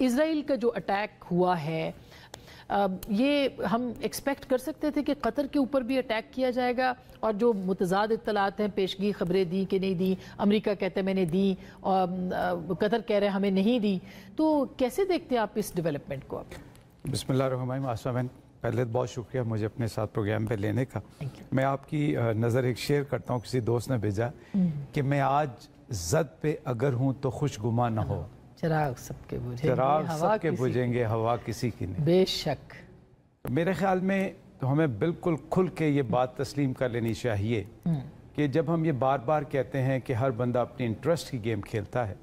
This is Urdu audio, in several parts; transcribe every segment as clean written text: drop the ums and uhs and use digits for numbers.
اسرائیل کا جو اٹیک ہوا ہے یہ ہم ایکسپیکٹ کر سکتے تھے کہ قطر کے اوپر بھی اٹیک کیا جائے گا؟ اور جو متضاد اطلاعات ہیں، پیشگی خبریں دی کہ نہیں دی، امریکہ کہتے ہیں میں نے دی اور قطر کہہ رہے ہیں ہمیں نہیں دی، تو کیسے دیکھتے ہیں آپ اس ڈیولپمنٹ کو؟ بسم اللہ الرحمن الرحیم۔ آسما بہن، پہلے بہت شکریہ مجھے اپنے ساتھ پروگرام پہ لینے کا۔ میں آپ کی نظر ایک شیئر کرتا ہوں، کسی دوست نے بھیجا کہ میں آج زد پہ اگر ہوں تو خوش گما نہ ہو، چراغ سب کے بجھیں گے، چراغ سب کے بجھیں گے، ہوا کسی کی نہیں۔ بے شک۔ میرے خیال میں تو ہمیں بالکل کھل کے یہ بات تسلیم کر لینی چاہیے کہ جب ہم یہ بار بار کہتے ہیں کہ ہر بندہ اپنی انٹرسٹ کی گیم کھیلتا ہے،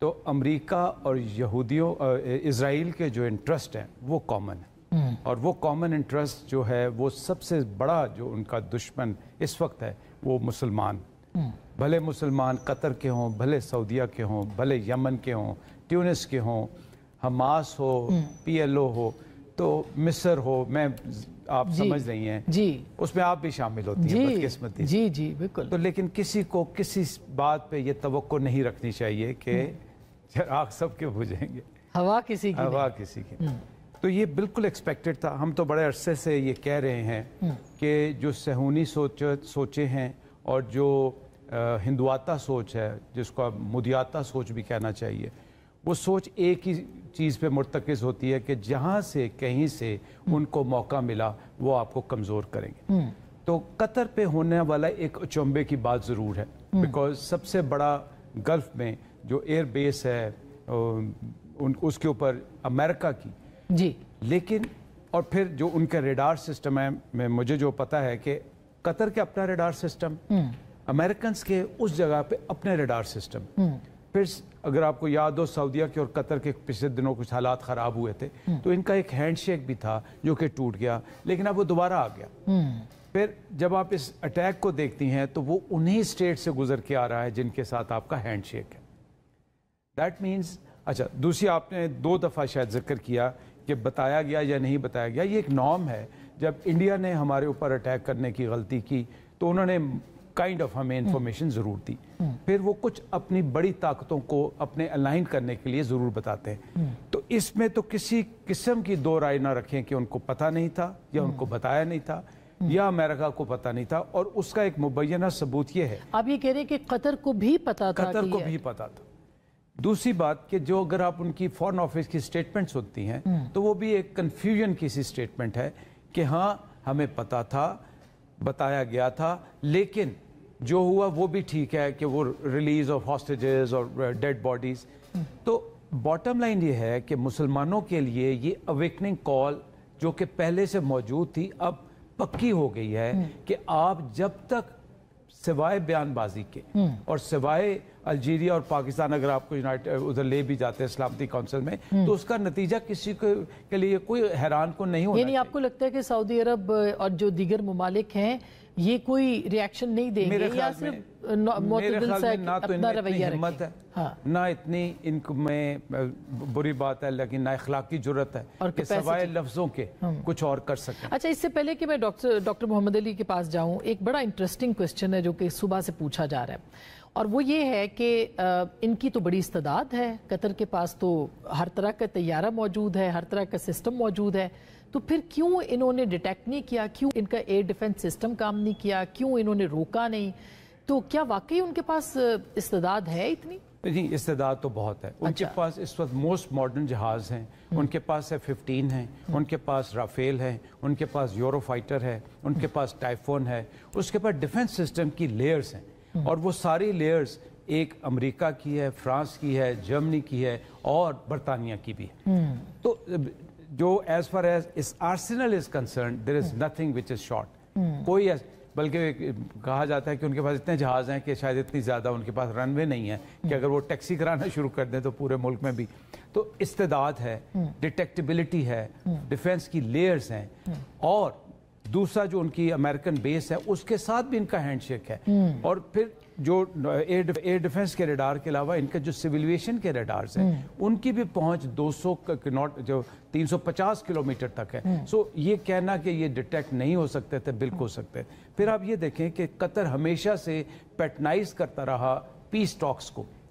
تو امریکہ اور یہودیوں اسرائیل کے جو انٹرسٹ ہیں وہ کامن ہیں، اور وہ کامن انٹرسٹ جو ہے وہ سب سے بڑا جو ان کا دشمن اس وقت ہے وہ مسلمان، بھلے مسلمان قطر کے ہوں، بھلے سعودیہ کے ہوں، بھلے یمن کے ہوں، ٹیونس کے ہوں، حماس ہو، پی ایل او ہو، تو مصر ہو، میں آپ سمجھ رہی ہیں جی، اس میں آپ بھی شامل ہوتی ہیں بدقسمتی سے۔ جی جی بالکل۔ تو لیکن کسی کو کسی بات پہ یہ توقع نہیں رکھنی چاہیے کہ چراغ سب کے بجھیں گے، ہوا کسی کی ہوا کسی کی۔ تو یہ بالکل ایکسپیکٹڈ تھا۔ ہم تو بڑے عرصے سے یہ کہہ رہے ہیں کہ جو صہیونی سوچیں ہیں اور جو ہندواتا سوچ ہے، جس کو مدیاتا سوچ بھی کہنا چاہیے، وہ سوچ ایک ہی چیز پہ مرتکز ہوتی ہے کہ جہاں سے کہیں سے ان کو موقع ملا وہ آپ کو کمزور کریں گے۔ تو قطر پہ ہونے والا ایک اچنبے کی بات ضرور ہے، بیکاز سب سے بڑا گلف میں جو ایئر بیس ہے اس کے اوپر امریکہ کی، جی، لیکن اور پھر جو ان کا ریڈار سسٹم ہے، مجھے جو پتا ہے کہ قطر کے اپنا ریڈار سسٹم، امریکنز کے اس جگہ پہ اپنے ریڈار سسٹم، پھر اگر آپ کو یاد ہو سعودیہ کے اور قطر کے پچھلے دنوں کچھ حالات خراب ہوئے تھے تو ان کا ایک ہینڈ شیک بھی تھا جو کہ ٹوٹ گیا، لیکن اب وہ دوبارہ آ گیا۔ پھر جب آپ اس اٹیک کو دیکھتی ہیں تو وہ انہی اسٹیٹ سے گزر کے آ رہا ہے جن کے ساتھ آپ کا ہینڈ شیک ہے۔ دیٹ مینز، اچھا دوسری آپ نے 2 دفعہ شاید ذکر کیا کہ بتایا گیا یا نہیں بتایا گیا، یہ ایک نارم ہے۔ جب انڈیا نے ہمارے اوپر اٹیک کرنے کی غلطی کی تو انہوں نے کائنڈ آف ہمیں انفارمیشن ضرور دی، پھر وہ کچھ اپنی بڑی طاقتوں کو اپنے الائن کرنے کے لیے ضرور بتاتے ہیں۔ تو اس میں تو کسی قسم کی دو رائے نہ رکھیں کہ ان کو پتہ نہیں تھا یا ان کو بتایا نہیں تھا یا امریکہ کو پتہ نہیں تھا، اور اس کا ایک مبینہ ثبوت یہ ہے۔ آپ یہ کہہ رہے ہیں کہ قطر کو بھی پتہ تھا، قطر کو بھی پتہ تھا۔ دوسری بات کہ جو اگر آپ ان کی فارن آفس کی سٹیٹمنٹس ہوتی ہیں تو وہ بھی ایک کنفیوژن کی سی سٹیٹمنٹ ہے کہ ہاں ہمیں پتہ تھا، بتایا گیا تھا، لیکن جو ہوا وہ بھی ٹھیک ہے کہ وہ ریلیز آف ہاسٹیجز اور ڈیڈ باڈیز۔ تو باٹم لائن یہ ہے کہ مسلمانوں کے لیے یہ اویکننگ کال جو کہ پہلے سے موجود تھی اب پکی ہو گئی ہے کہ آپ جب تک سوائے بیان بازی کے اور سوائے الجیریا اور پاکستان اگر آپ کو ادھر لے بھی جاتے ہیں سلامتی کونسل میں تو اس کا نتیجہ کسی کے لیے کوئی حیران کو نہیں ہونا۔ یعنی آپ کو لگتا ہے کہ سعودی عرب اور جو دیگر ممالک ہیں یہ کوئی ریاکشن نہیں دیں گے، یا صرف معتدل سا اپنا رویہ رکھیں؟ نہ اتنی ان میں بری بات ہے، لیکن نہ اخلاقی جرت ہے کہ سوائے لفظوں کے کچھ اور کر سکیں۔ اچھا، اس سے پہلے کہ میں ڈاکٹر محمد علی کے پاس جاؤں، ایک بڑا انٹرسٹنگ کوسچن ہے جو کہ صبح سے پوچھا جا رہا ہے، اور وہ یہ ہے کہ ان کی تو بڑی استعداد ہے، قطر کے پاس تو ہر طرح کا طیارہ موجود ہے، ہر طرح کا سسٹم موجود ہے، تو پھر کیوں انہوں نے ڈیٹیکٹ نہیں کیا؟ کیوں ان کا ایئر ڈیفنس سسٹم کام نہیں کیا؟ کیوں انہوں نے روکا نہیں؟ تو کیا واقعی ان کے پاس استعداد ہے اتنی؟ جی، استعداد تو بہت ہے ان کے پاس۔ اس وقت موسٹ ماڈرن جہاز ہیں ان کے پاس، F-15 ہیں ان کے پاس، رافیل ہیں ان کے پاس، یورو فائٹر ہے ان کے پاس، ٹائفون ہے، اس کے پاس ڈیفنس سسٹم کی لیئرز ہیں، اور وہ ساری لیئرز ایک امریکہ کی ہے، فرانس کی ہے، جرمنی کی ہے اور برطانیہ کی بھی ہے۔ تو جو ایز فار ایز اس arsenal is concerned there is nothing which is short, کوئی بلکہ کہا جاتا ہے کہ ان کے پاس اتنے جہاز ہیں کہ شاید اتنی زیادہ ان کے پاس رن وے نہیں ہے کہ اگر وہ ٹیکسی کرانا شروع کر دیں تو پورے ملک میں بھی۔ تو استعداد ہے، ڈیٹیکٹیبلٹی ہے، ڈیفنس کی لیئرز ہیں، اور دوسرا جو ان کی امریکن بیس ہے اس کے ساتھ بھی ان کا ہینڈ شیک ہے، اور پھر جو ایئر ڈیفنس کے ریڈار کے علاوہ ان کے جو سیویلیشن کے ریڈارز ہیں ان کی بھی پہنچ 350 کلومیٹر تک ہے۔ سو یہ کہنا کہ یہ ڈیٹیکٹ نہیں ہو سکتے تھے، بالکل ہو سکتے۔ پھر آپ یہ دیکھیں کہ قطر ہمیشہ سے پیٹرنائز کرتا رہا پیس ٹاکس کو